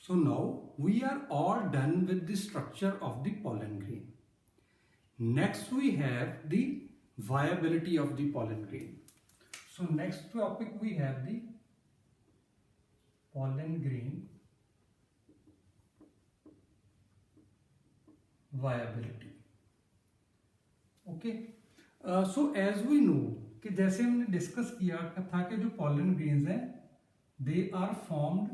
So now we are all done with the structure of the pollen grain. Next we have the viability of the pollen grain. So next topic we have the pollen grain viability. Okay. So as we know कि जैसे हमने discuss किया था कि जो pollen grains हैं they are formed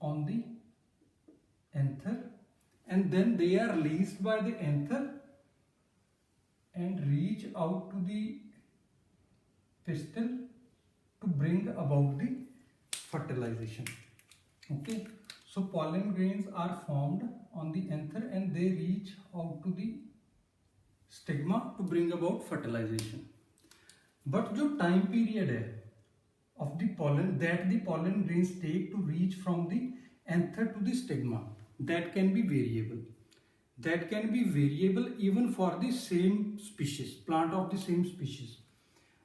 on the anther and then they are released by the anther and reach out to the pistil to bring about the fertilization. Okay, so pollen grains are formed on the anther and they reach out to the stigma to bring about fertilization. But जो time period है of the pollen that the pollen grains take to reach from the anther to the stigma, that can be variable. That can be variable even for the same species, plant of the same species.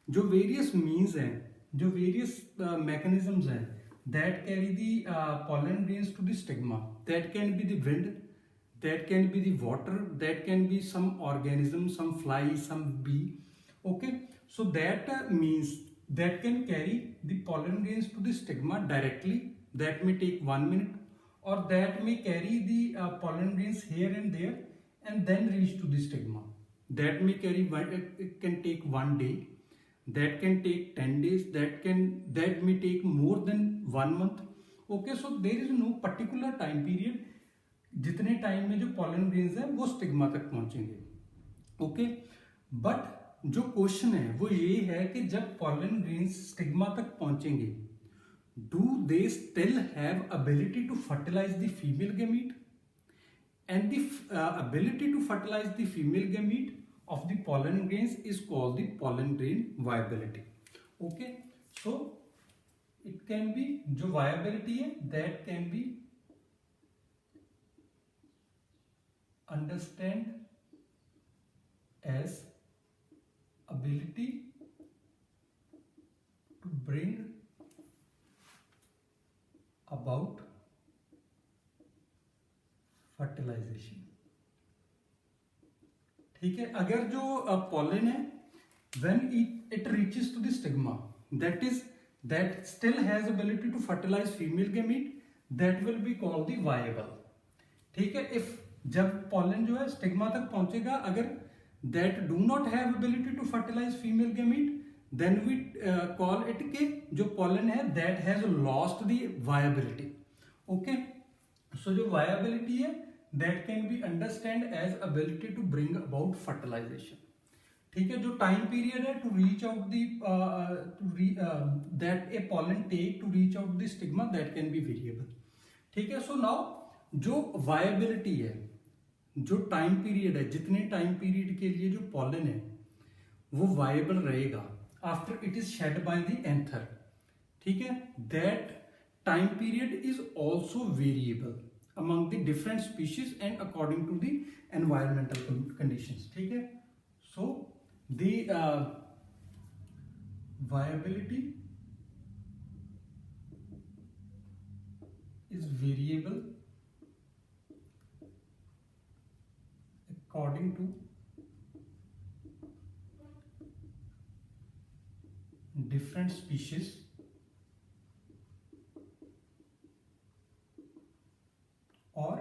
जो various means हैं, जो various mechanisms हैं that carry the pollen grains to the stigma. That can be the wind, that can be the water, that can be some organism, some fly, some bee. Okay, so that means that can carry the pollen grains to the stigma directly. That may take 1 minute, or that may carry the pollen grains here and there and then reach to the stigma. That may carry it can take 1 day, that can take 10 days, that may take more than 1 month. Okay, so there is no particular time period जितने time में जो pollen grains है वो stigma तक पहुंचेंगे. Okay, but जो question है वो ये है कि जब pollen grains स्टिग्मा तक पहुंचेंगे, do they still have ability to fertilize the female gamete? And the ability to fertilize the female gamete of the pollen grains is called the pollen grain viability. Okay, so it can be जो viability है that can be understand as ability to bring about fertilization. ठीक है, अगर जो pollen है when it reaches to the stigma, that still has ability to fertilize female gamete, that will be called the viable. ठीक है, if जब pollen जो है स्टिग्मा तक पहुंचेगा, अगर that do not have ability to fertilize female gamete, then we call it कि जो pollen है that has lost the viability. Okay, so जो viability है that can be understand as ability to bring about fertilization. ठीक है, जो time period है to reach out the that a pollen take to reach out the stigma, that can be variable. ठीक है, so now जो viability है, जो time period है, जितने टाइम पीरियड के लिए जो पॉलन है वो वायबल रहेगा after it is shed by the anther. ठीक है, that time period is also variable among the different species and according to the environmental conditions. ठीक है, so the viability is variable according to different species or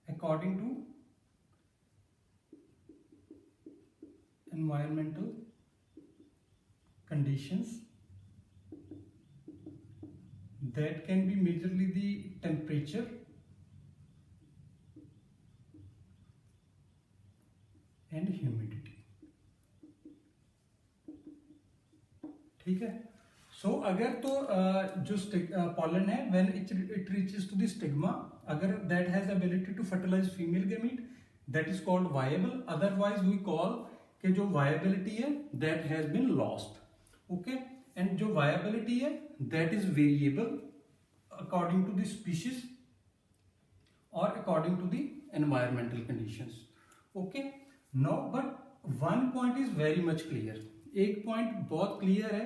according to environmental conditions. That can be majorly the temperature and humidity. ठीक है, सो अगर तो जो pollen है when it reaches to the stigma, अगर that has ability to fertilize female gamete, that is called viable. Otherwise we call कि जो viability है that has been lost. Okay, and जो viability है that is variable according to the species or according to the environmental conditions. Okay, no but one point is very much clear. एक point बहुत clear है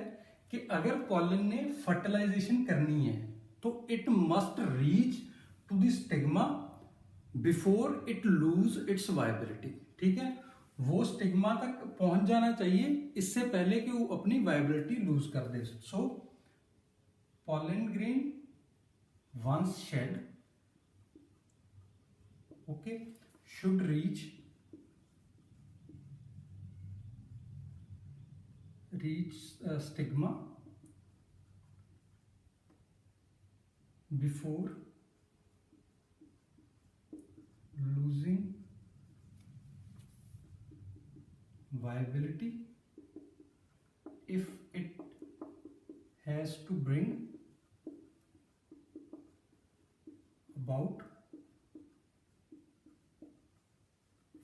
कि अगर pollen ने fertilisation करनी है तो it must reach to the stigma before it lose its viability. ठीक है, वो स्टिग्मा तक पहुंच जाना चाहिए इससे पहले कि वो अपनी वायबिलिटी लूज कर दे. सो pollen grain once shed, okay, should reach stigma before losing viability if it has to bring about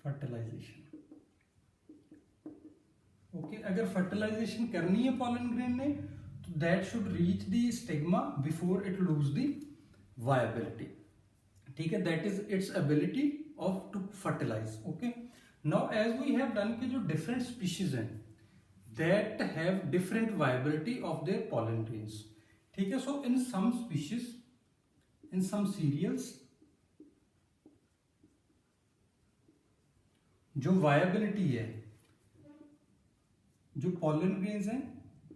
fertilization. Okay, अगर फर्टिलाइजेशन करनी है पॉलन ग्रेन ने तो that should reach the stigma before it lose the viability. ठीक है, that is its ability of to fertilise. Okay, now as we have done के जो different species हैं that have different viability of their pollen grains. ठीक है, so in some species, in some cereals, जो viability है, जो pollen grains हैं,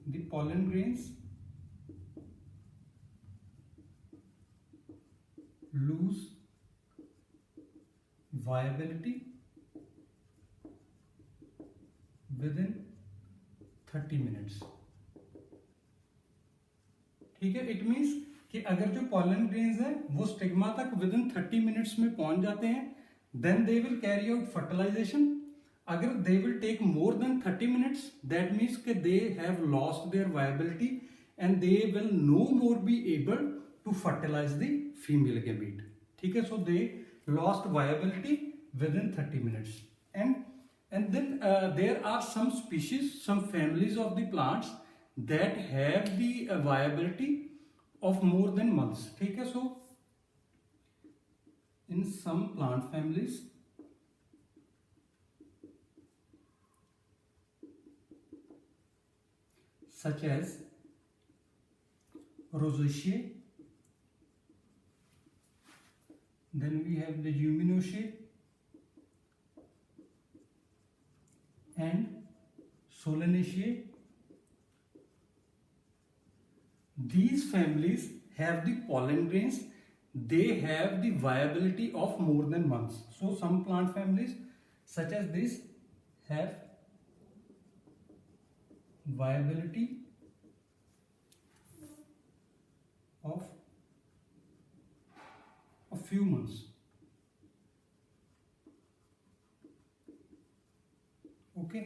the pollen grains loose viability within 30 minutes. ठीक है, इट मीन्स कि अगर जो पॉलन ग्रेन्स हैं वो स्टिग्मा तक विद इन 30 मिनट्स में पहुंच जाते हैं then they will carry out fertilization. अगर they will take more than 30 minutes that means कि they have lost their viability and they will no more be able to fertilize the female gamete. ठीक है, so they lost viability within 30 minutes. And then there are some species, some families of the plants that have the viability of more than months. ठीक है, so in some plant families such as Rosaceae, then we have the Leguminosae and Solanaceae. These families have the pollen grains, they have the viability of more than months. So some plant families such as this have viability of a few months. Okay,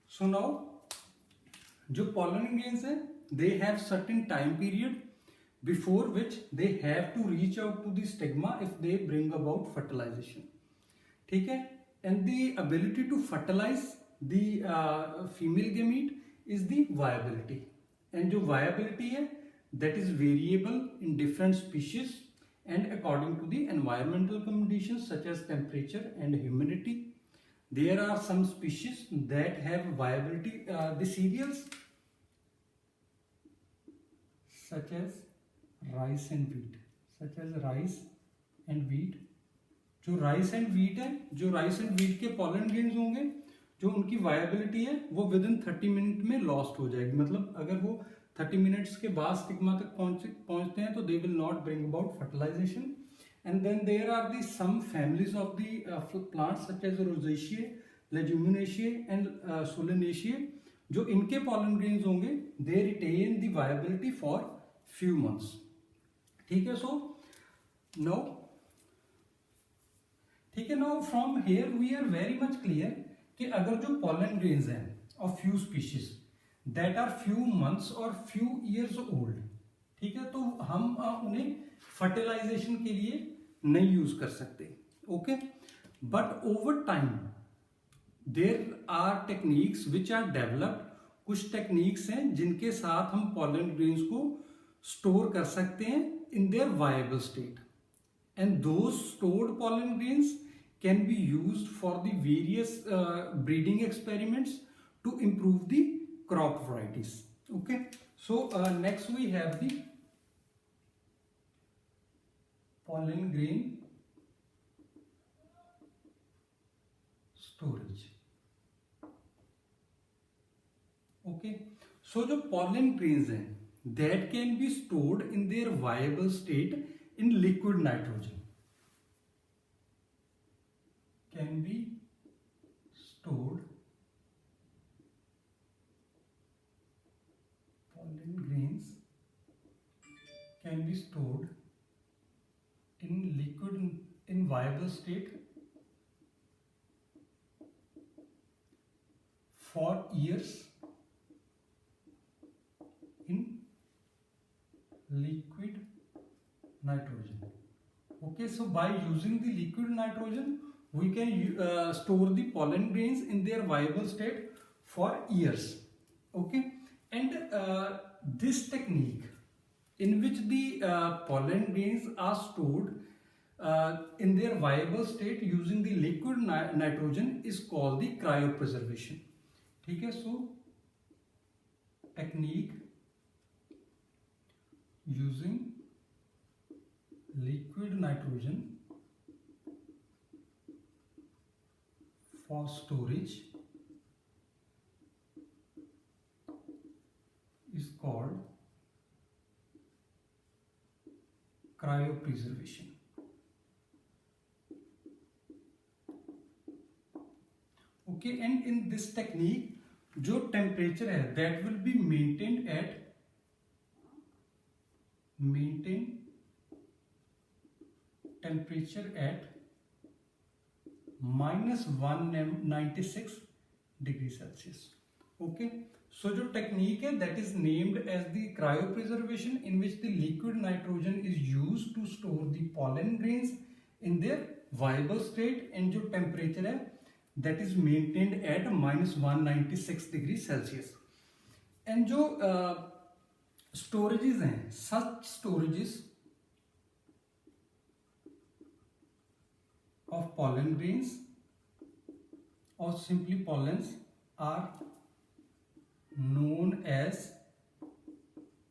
so now जो pollen grains हैं they have certain time period before which they have to reach out to the stigma if they bring about fertilization. ठीक है, and the ability to fertilize the female gamete is the viability, and जो viability है that is variable in different species and according to the environmental conditions such as temperature and humidity. There are some species that have viability, the cereals such as rice and wheat, such as rice and wheat. जो rice and wheat है, जो rice and wheat के pollen grains होंगे जो उनकी viability है वो with in 30 minute में लॉस्ट हो जाएगी. मतलब अगर वो 30 मिनट्स के बाद स्टिग्मा तक पहुंचते हैं तो they will not bring about fertilisation. And then there are the some families of the plants such as Rosaceae, Leguminosae and Solanaceae. जो इनके pollen grains होंगे they retain the viability for few months. ठीक है, so now ठीक है, now from here we are very much clear कि अगर जो pollen grains हैं of few species that are few months or few years old, ठीक है, तो हम उन्हें फर्टिलाइजेशन के लिए नहीं यूज कर सकते. Okay, but over time there are techniques which are developed. कुछ टेक्निक्स हैं जिनके साथ हम पॉलन ग्रेन्स को स्टोर कर सकते हैं in their viable state, and those stored pollen grains can be used for the various breeding experiments to improve the crop varieties. Okay, so next we have the pollen grain storage. Okay, so जो pollen grains हैं that can be stored in their viable state in liquid nitrogen, can be stored, pollen grains can be stored in liquid, in viable state for years in liquid nitrogen. Okay, so by using the liquid nitrogen we can store the pollen grains in their viable state for years. Okay, and this technique in which the pollen grains are stored in their viable state using the liquid nitrogen is called the cryopreservation. ठीक है, so technique using liquid nitrogen for storage is called cryopreservation. Okay, and in this technique जो temperature है that will be maintained temperature at -196 degrees Celsius. Okay, so जो technique है that is named as the cryopreservation, in which the liquid nitrogen is used to store the pollen grains in their viable state, and जो temperature है that is maintained at -196 degrees Celsius. and जो storages हैं, such storages of pollen grains or simply pollens are known as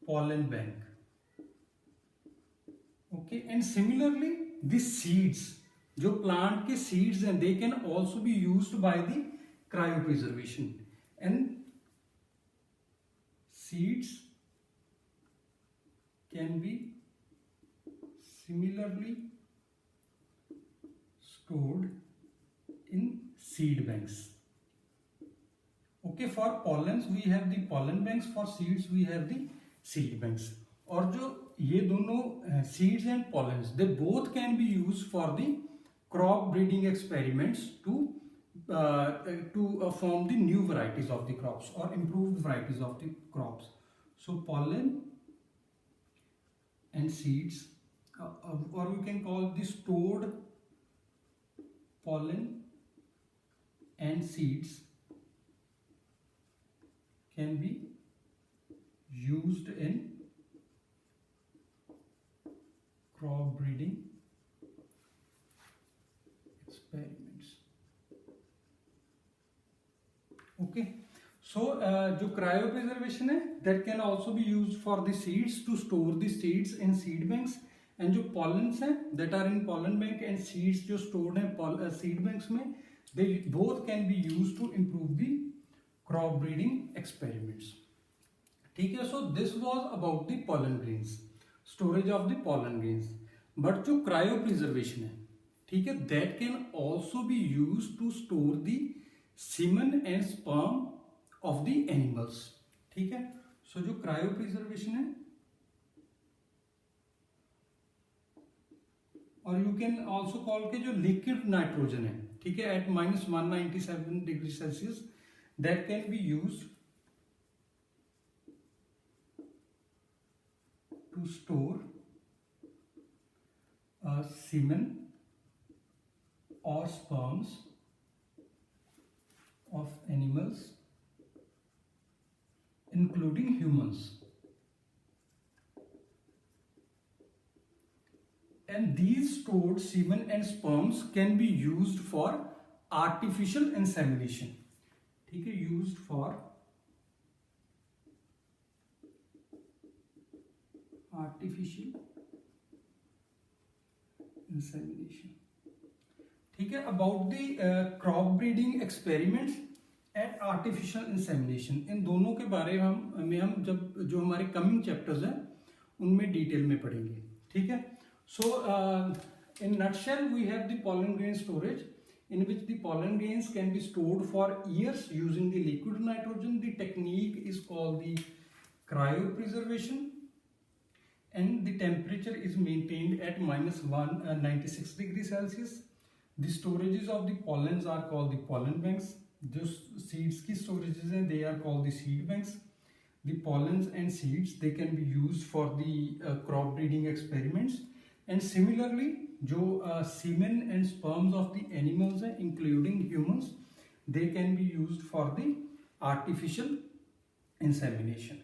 pollen bank. Okay, and similarly the seeds, जो plant के seeds हैं, they can also be used by the cryopreservation, and seeds can be similarly stored in seed banks. Okay, for pollens we have the pollen banks, for seeds we have the seed banks. और जो ये दोनों seeds and pollens, they both can be used for the crop breeding experiments to form the new varieties of the crops or improved varieties of the crops. So pollen and seeds, or we can call the stored pollen and seeds, can be used in crop breeding experiments. Okay, so जो cryopreservation है that can also be used for the seeds, to store the seeds in seed banks, and जो pollens हैं that are in pollen bank and seeds जो stored हैं seed banks में, they both can be used to improve the crop breeding experiments. ठीक है, so this was about the pollen grains, storage of the pollen grains. but जो cryopreservation है, ठीक है, that can also be used to store the semen and sperm of the animals. ठीक है, so जो cryopreservation है, और you can also call के जो liquid nitrogen है, ठीक है, at -197 degrees Celsius, that can be used to store semen or sperms of animals including humans, and these stored semen and sperms can be used for artificial insemination. ठीक है, used for artificial insemination. ठीक है, about the crop breeding experiments and artificial insemination, इन दोनों के बारे में हम जब जो हमारे कमिंग चैप्टर्स हैं उनमें डिटेल में पढ़ेंगे. ठीक है. So in nutshell we have the pollen grain storage in which the pollen grains can be stored for years using the liquid nitrogen. The technique is called the cryopreservation and the temperature is maintained at -196 degrees Celsius. The storages of the pollens are called the pollen banks. जो seeds की storages हैं, they are called the seed banks. The pollens and seeds, they can be used for the crop breeding experiments. And similarly, जो semen and sperms of the animals हैं, including humans, they can be used for the artificial insemination.